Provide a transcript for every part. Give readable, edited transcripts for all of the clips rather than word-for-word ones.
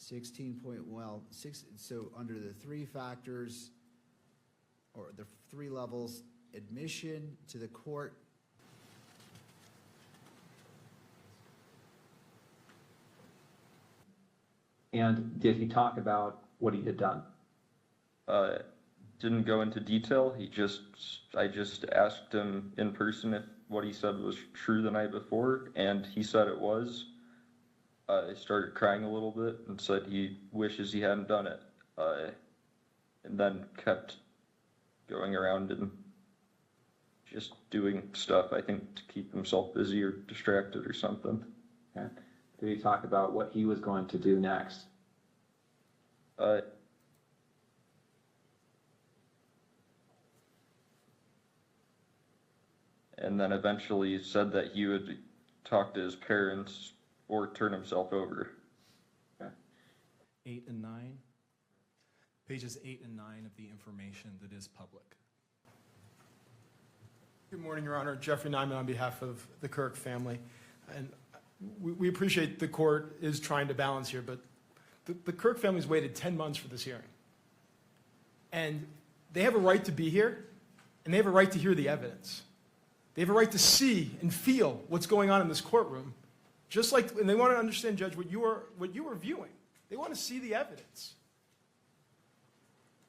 So under the three factors, or the three levels, admission to the court. And did he talk about what he had done? Didn't go into detail. I just asked him in person if what he said was true the night before, and he said it was. I started crying a little bit and said he wishes he hadn't done it, and then kept going around and just doing stuff, I think, to keep himself busy or distracted or something. Okay. Did he talk about what he was going to do next? And then eventually said that he would talk to his parents or turn himself over. Okay. 8 and 9, pages 8 and 9 of the information that is public. Good morning, Your Honor. Jeffrey Nyman on behalf of the Kirk family. And we appreciate the court is trying to balance here, but the Kirk family's waited 10 months for this hearing. And they have a right to be here, and they have a right to hear the evidence. They have a right to see and feel what's going on in this courtroom, just like, and they want to understand, Judge, what you were viewing. They want to see the evidence.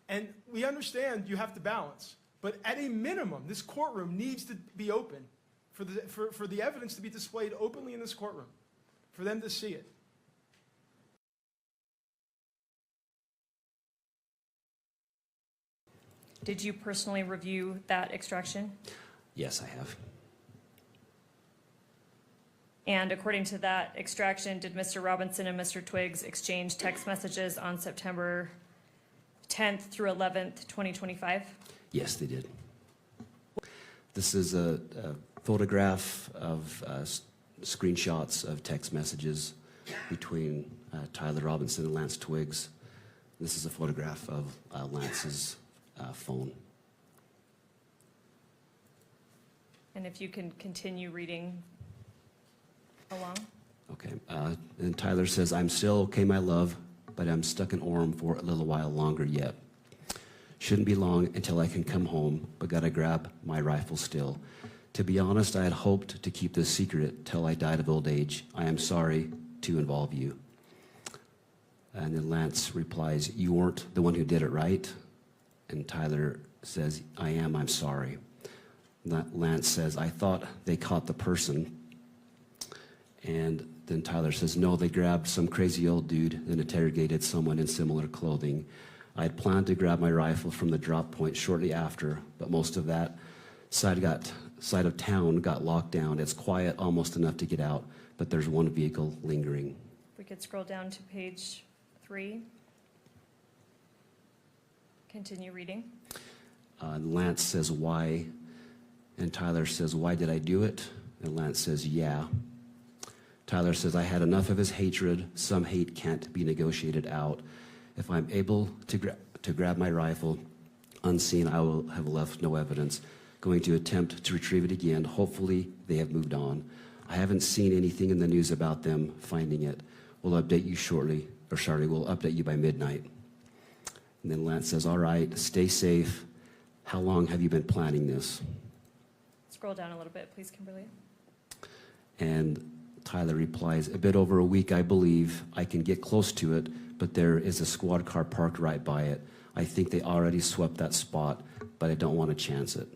And we understand you have to balance, but at a minimum, this courtroom needs to be open for the evidence to be displayed openly in this courtroom, for them to see it. Did you personally review that extraction? Yes, I have. And according to that extraction, did Mr. Robinson and Mr. Twiggs exchange text messages on September 10th through 11th, 2025? Yes, they did. This is a photograph of screenshots of text messages between Tyler Robinson and Lance Twiggs. This is a photograph of Lance's phone. And if you can continue reading along. Okay, and Tyler says, "I'm still okay, my love, but I'm stuck in Orem for a little while longer yet. Shouldn't be long until I can come home, but gotta grab my rifle still. To be honest, I had hoped to keep this secret till I died of old age. I am sorry to involve you." And then Lance replies, "You weren't the one who did it, right?" And Tyler says, "I am, I'm sorry." Lance says, "I thought they caught the person." And then Tyler says, "No, they grabbed some crazy old dude and interrogated someone in similar clothing. I had planned to grab my rifle from the drop point shortly after, but most of that side of town got locked down. It's quiet, almost enough to get out, but there's one vehicle lingering." We could scroll down to page 3. Continue reading. Lance says, "Why?" And Tyler says, "Why did I do it?" And Lance says, "Yeah." Tyler says, "I had enough of his hatred. Some hate can't be negotiated out. If I'm able to grab my rifle unseen, I will have left no evidence. Going to attempt to retrieve it again. Hopefully they have moved on. I haven't seen anything in the news about them finding it. We'll update you shortly, or Charlie, we'll update you by midnight." And then Lance says, "All right, stay safe. How long have you been planning this?" Scroll down a little bit, please, Kimberly. And Tyler replies, "A bit over a week, I believe. I can get close to it, but there is a squad car parked right by it. I think they already swept that spot, but I don't want to chance it."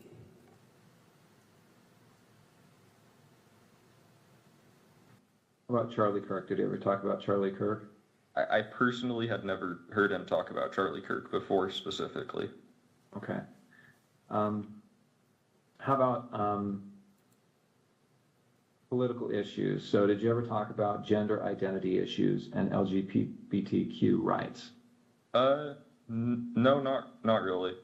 How about Charlie Kirk? Did he ever talk about Charlie Kirk? I personally had never heard him talk about Charlie Kirk before specifically. Okay. How about political issues? So did you ever talk about gender identity issues and LGBTQ rights? No, not really.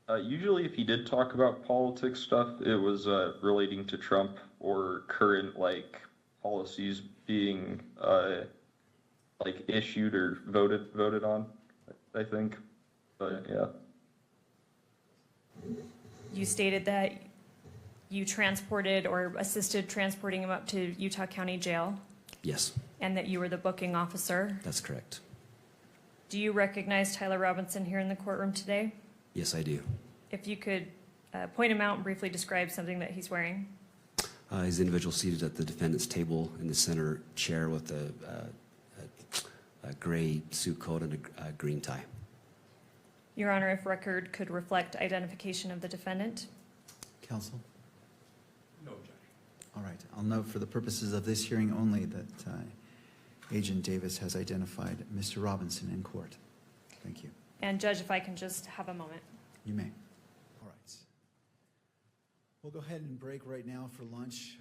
Usually if he did talk about politics stuff, it was relating to Trump or current policies being issued or voted on, I think. But yeah. You stated that you transported or assisted transporting him up to Utah County Jail. Yes, and that you were the booking officer. that's correct. Do you recognize Tyler Robinson here in the courtroom today? Yes, I do. If you could point him out and briefly describe something that he's wearing. He's the individual seated at the defendant's table in the center chair with a gray suit coat and a green tie. Your Honor, if record could reflect identification of the defendant. Counsel? No objection. All right, I'll note for the purposes of this hearing only that Agent Davis has identified Mr. Robinson in court. Thank you. And Judge, if I can just have a moment. You may. All right. We'll go ahead and break right now for lunch.